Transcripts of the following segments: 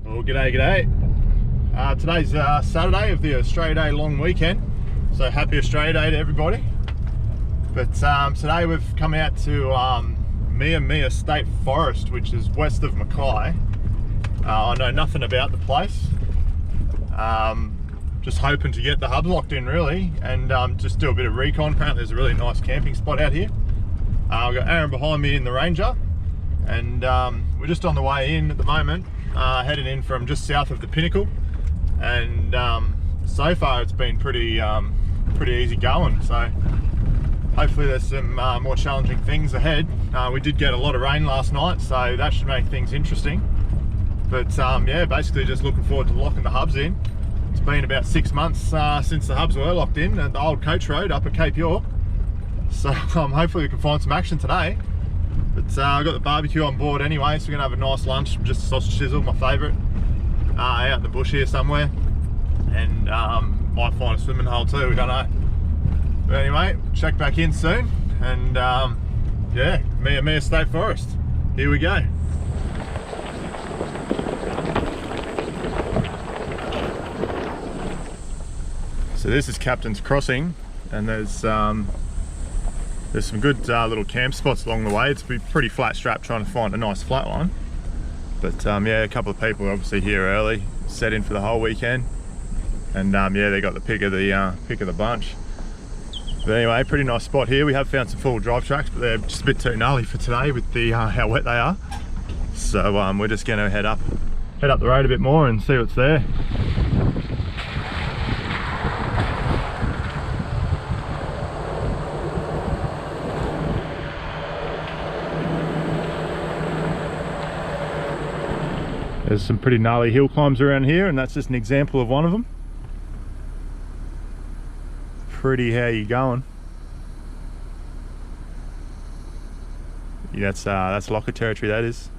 Well, g'day. Today's Saturday of the Australia Day long weekend, so happy Australia Day to everybody. But today we've come out to Myself State Forest, which is west of Mackay. I know nothing about the place. Just hoping to get the hubs locked in really, and just do a bit of recon. Apparently there's a really nice camping spot out here. I've got Aaron behind me in the Ranger, and we're just on the way in at the moment, heading in from just south of the Pinacle, and so far it's been pretty easy going. So hopefully there's some more challenging things ahead. We did get a lot of rain last night, so that should make things interesting. But yeah, basically just looking forward to locking the hubs in. It's been about 6 months since the hubs were locked in at the old coach road up at Cape York. So hopefully we can find some action today. But I've got the barbecue on board anyway, so we're gonna have a nice lunch, just a sausage sizzle, my favourite, out in the bush here somewhere. And might find a swimming hole too, we don't know. But anyway, check back in soon, and yeah, Myself State Forest, here we go. So this is Captain's Crossing, and there's some good little camp spots along the way. It's pretty flat strap, trying to find a nice flat one. But yeah, a couple of people are obviously here early, set in for the whole weekend, and yeah, they got the pick of the bunch. But anyway, pretty nice spot here. We have found some four-wheel drive tracks, but they're just a bit too gnarly for today with the how wet they are. So we're just going to head up the road a bit more and see what's there. There's some pretty gnarly hill climbs around here, and that's just an example of one of them. Pretty how you going. Yeah, that's locker territory, that is.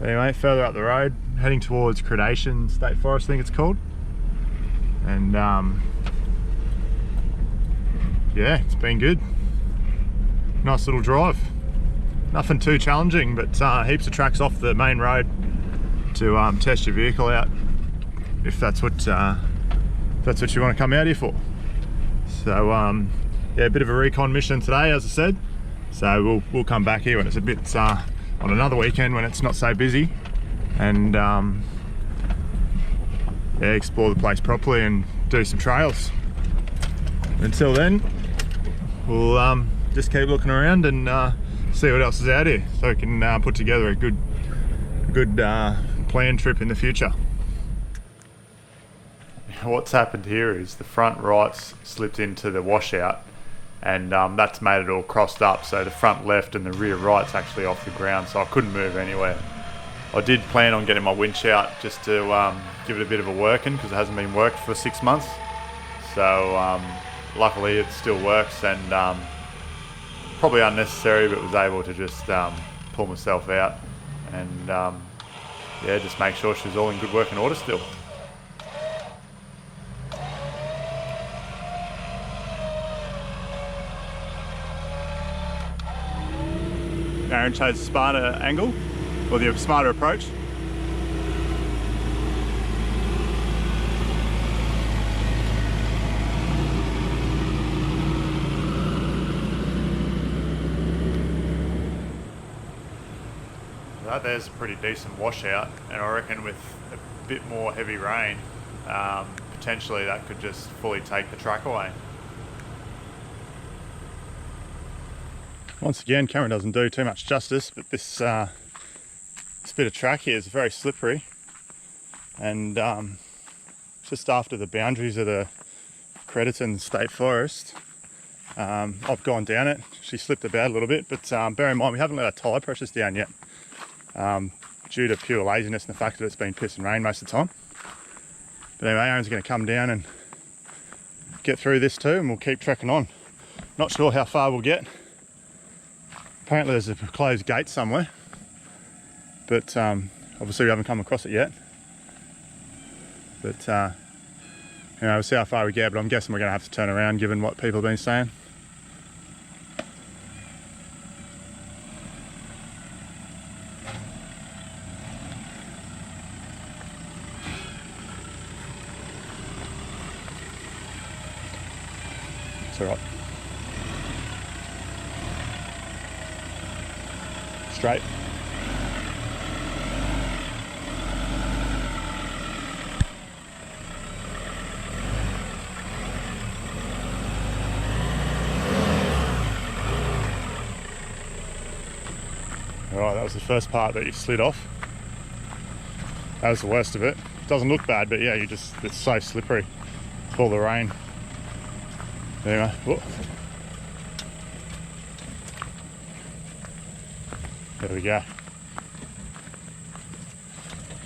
Anyway, further up the road, heading towards Crediton State Forest, I think it's called. And yeah, it's been good. Nice little drive. Nothing too challenging, but heaps of tracks off the main road to test your vehicle out, if that's what you want to come out here for. So yeah, a bit of a recon mission today, as I said. So we'll come back here when it's a bit on another weekend when it's not so busy, and yeah, explore the place properly and do some trails. Until then, we'll just keep looking around and see what else is out here, so we can put together a good planned trip in the future. What's happened here is the front right's slipped into the washout, and that's made it all crossed up, so the front left and the rear right's actually off the ground, so I couldn't move anywhere. I did plan on getting my winch out just to give it a bit of a working, because it hasn't been worked for 6 months. So luckily it still works, and probably unnecessary, but was able to just pull myself out and yeah, just make sure she's all in good working order still. Aaron chose the smarter angle, or the smarter approach. That there's a pretty decent washout, and I reckon with a bit more heavy rain, potentially that could just fully take the track away. Once again, camera doesn't do too much justice, but this bit of track here is very slippery, and just after the boundaries of the Crediton State Forest, I've gone down it. She slipped about a little bit, but bear in mind we haven't let our tyre pressures down yet, due to pure laziness and the fact that it's been piss and rain most of the time. But anyway, Aaron's going to come down and get through this too, and we'll keep trekking on. Not sure how far we'll get. Apparently there's a closed gate somewhere, but obviously we haven't come across it yet. But you know, we'll see how far we get, but I'm guessing we're going to have to turn around given what people have been saying. great. Alright, that was the first part that you slid off. That was the worst of it. Doesn't look bad, but yeah, it's so slippery with all the rain. Anyway, whoop. There we go.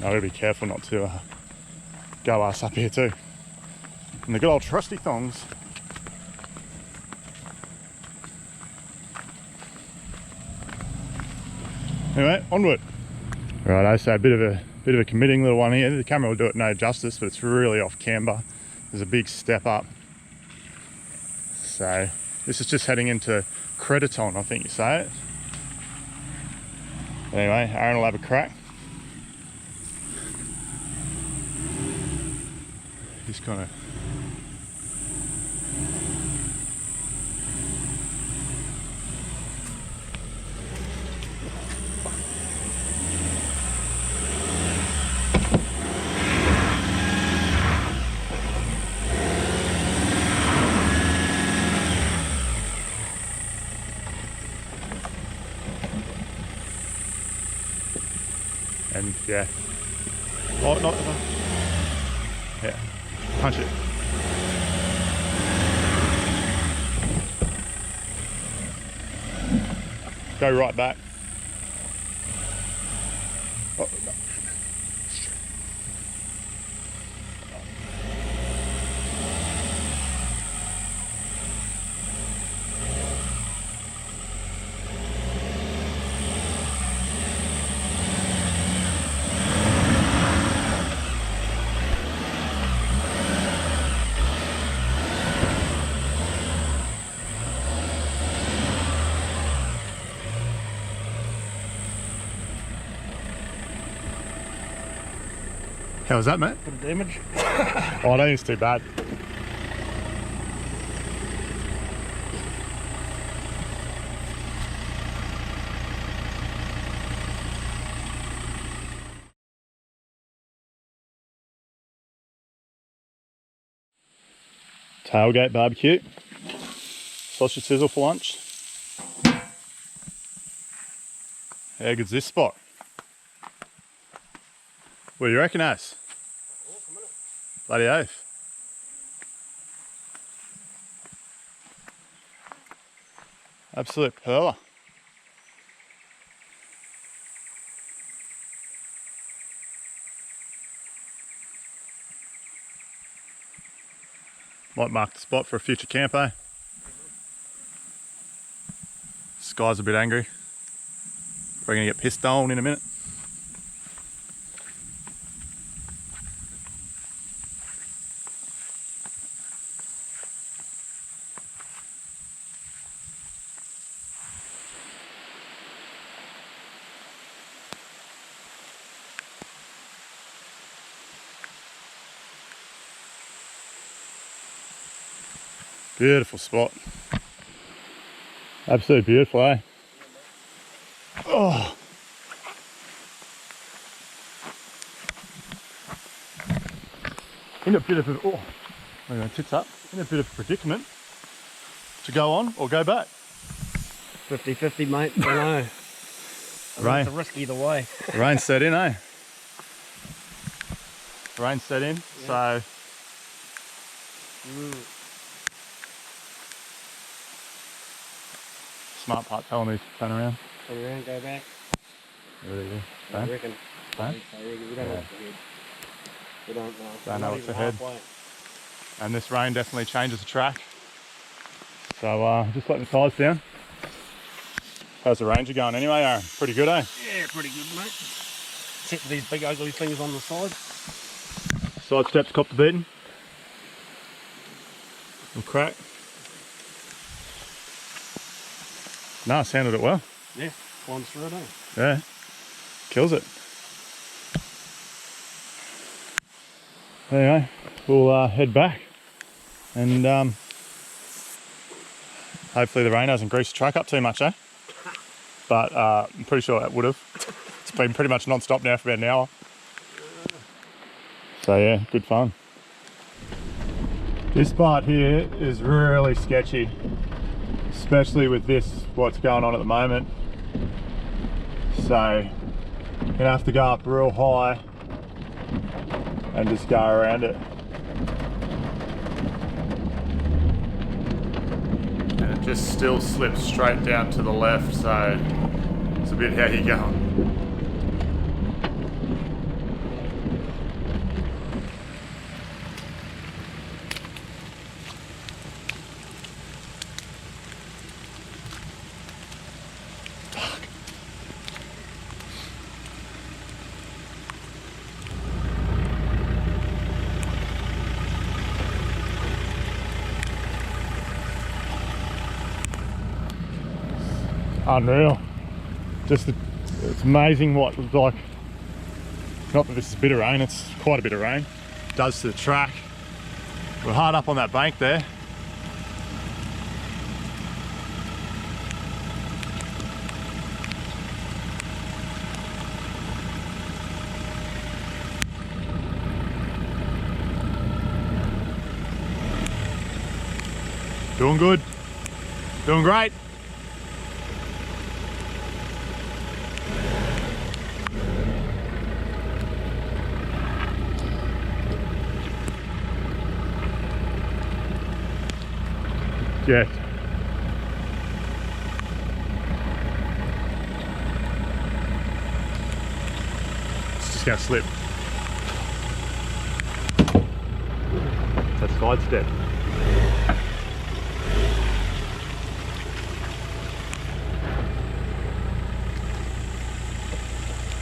Now we'll be careful not to go ass up here too. And the good old trusty thongs. Anyway, onward. Right, so a bit of a committing little one here. The camera will do it no justice, but it's really off camber. There's a big step up. So this is just heading into Crediton, I think you say it. Anyway, Aaron will have a crack. He's kind of and yeah. Oh, not. Yeah. Punch it. Go right back. Oh, no. How was that, mate? Bit of damage. Oh, I don't think it's too bad. Tailgate barbecue. Sausage sizzle for lunch. How good's this spot? What do you reckon, Azz? Bloody oath. Absolute perler. Might mark the spot for a future camp, eh? Sky's a bit angry. We're gonna get pissed on in a minute. Beautiful spot. Absolutely beautiful, eh? Oh. In a bit of a, oh, I'm going to tits up. In a bit of a predicament to go on or go back. 50-50, mate. I don't know. Rain. It's a risk either way. Rain set in, eh? Rain set in, yeah. So. Smart part telling me to turn around. Turn around, go back. Really? I reckon. Don't? We don't know what's ahead. We don't know. Don't know what's ahead. And this rain definitely changes the track. So just letting the tyres down. How's the Ranger going anyway, Aaron? Pretty good, eh? Yeah, pretty good, mate. Except for these big ugly things on the side. Side steps, cop the beating. Some crack. No, sounded it well. Yeah, climbs through it, eh? Yeah, kills it. Anyway, we'll head back and hopefully the rain doesn't grease the truck up too much, eh? but I'm pretty sure it would have. It's been pretty much non-stop now for about an hour. So yeah, good fun. This part here is really sketchy, especially with what's going on at the moment. So you're gonna have to go up real high and just go around it. And it just still slips straight down to the left, so it's a bit how you going. Unreal. Just it's amazing what like, not that this is a bit of rain, it's quite a bit of rain, it does to the track. We're hard up on that bank there. Doing good, doing great. Yeah. It's just gonna slip. That's side step.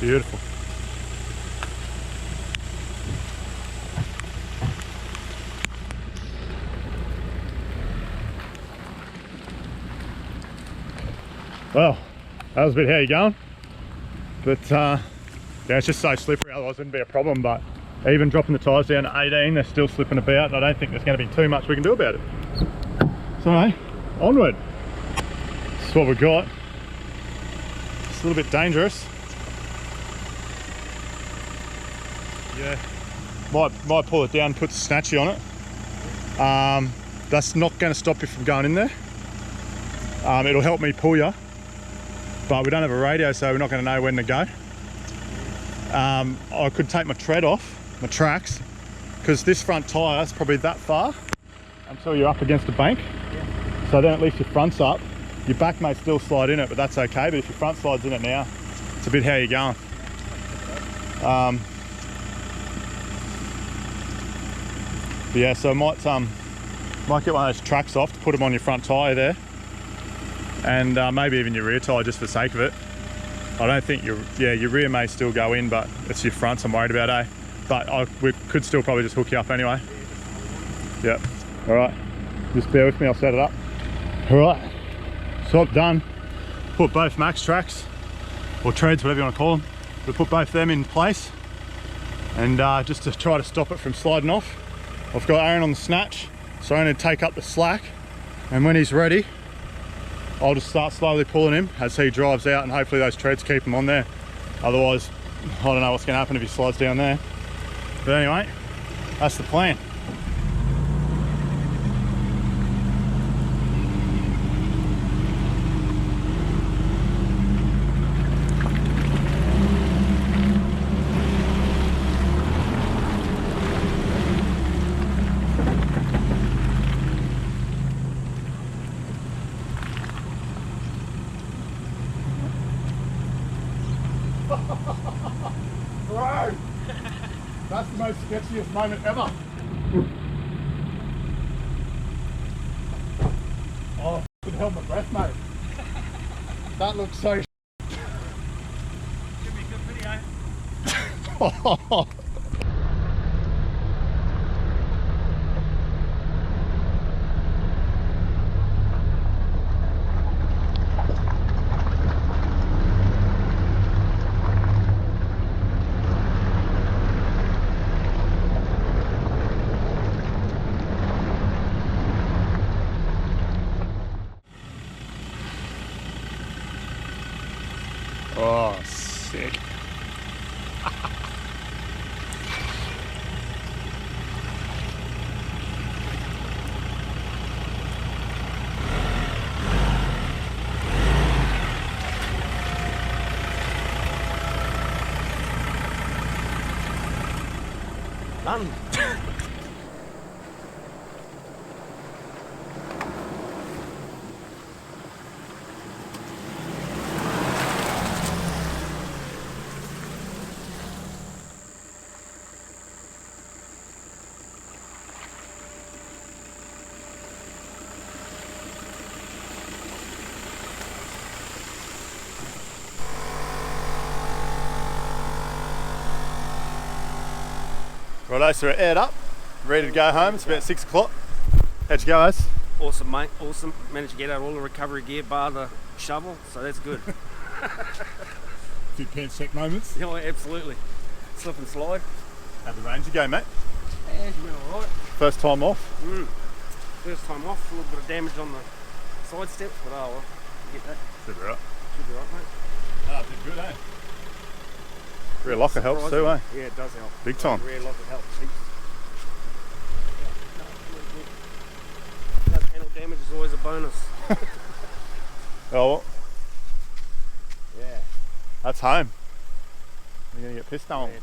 Beautiful. Well, that was a bit how you going, but yeah, it's just so slippery, otherwise it wouldn't be a problem. But even dropping the tyres down to 18, they're still slipping about, and I don't think there's going to be too much we can do about it. So, onward. This is what we've got. It's a little bit dangerous. Yeah, might pull it down, put the snatchy on it. That's not going to stop you from going in there. It'll help me pull you. But we don't have a radio, so we're not going to know when to go. I could take my tread off, my tracks, because this front tyre is probably that far until you're up against a bank. Yeah. So then at least your front's up. Your back may still slide in it, but that's okay. But if your front slides in it now, it's a bit how you're going. Yeah, so I might get one of those tracks off to put them on your front tyre there. And maybe even your rear tyre just for the sake of it. I don't think your rear may still go in, but it's your fronts I'm worried about, eh? But we could still probably just hook you up anyway. Yep. All right. Just bear with me, I'll set it up. All right. So I'm done. Put both max tracks, or treads, whatever you want to call them. We put both them in place. And just to try to stop it from sliding off, I've got Aaron on the snatch. So I'm going to take up the slack. And when he's ready, I'll just start slowly pulling him as he drives out, and hopefully those treads keep him on there. Otherwise, I don't know what's going to happen if he slides down there. But anyway, that's the plan. Bro, that's the most sketchiest moment ever. Oh, I could hold my breath, mate. That looks so Should be a good video. Oh, sick. Done. Righto, so we're aired up, ready to go home. It's about 6 o'clock. How'd you go, Az? Awesome, mate. Awesome. Managed to get out all the recovery gear bar the shovel, so that's good. A few pants check moments. Yeah, absolutely. Slip and slide. How'd the Ranger go, mate? Yeah, you went alright. First time off? First time off, a little bit of damage on the side steps, but oh well, you get that. Should be right. Should be right, mate. Ah, did good, eh? Rear locker helps too, eh? Yeah, it does help. Big time. Rear locker helps. No panel damage is always a bonus. Oh, well, Yeah. that's home. You're going to get pissed on. Man.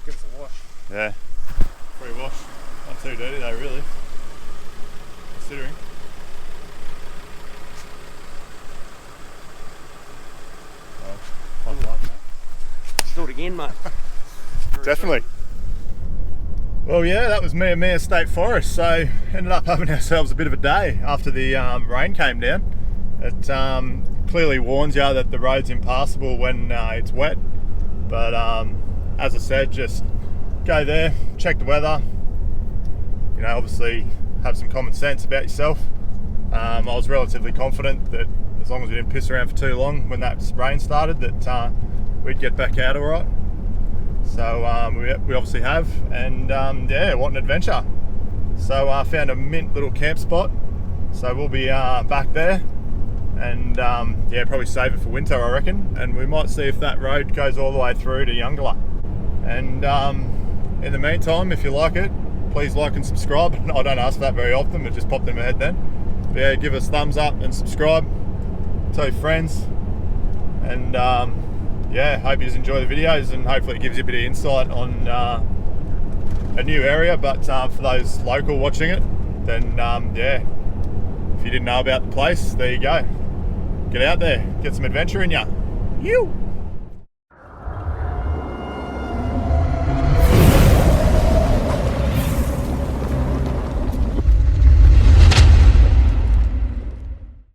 Give us a wash. Yeah. Free wash. Not too dirty though, really. Considering. Well, like that. Let's do it again, mate. Definitely. Well, yeah, that was me and Myself State Forest. So ended up having ourselves a bit of a day after the rain came down. It clearly warns you that the road's impassable when it's wet. But as I said, just go there, check the weather. You know, obviously have some common sense about yourself. I was relatively confident that as long as we didn't piss around for too long when that rain started, that we'd get back out all right. So we obviously have, and yeah, what an adventure. So I found a mint little camp spot, so we'll be back there, and yeah, probably save it for winter, I reckon, and we might see if that road goes all the way through to Eungella. And in the meantime, if you like it, please like and subscribe. I don't ask for that very often, it just popped in my head then. But yeah, give us thumbs up and subscribe, tell your friends, and yeah, hope you enjoy the videos, and hopefully it gives you a bit of insight on a new area. But for those local watching it, then yeah, if you didn't know about the place, there you go. Get out there, get some adventure in ya. You.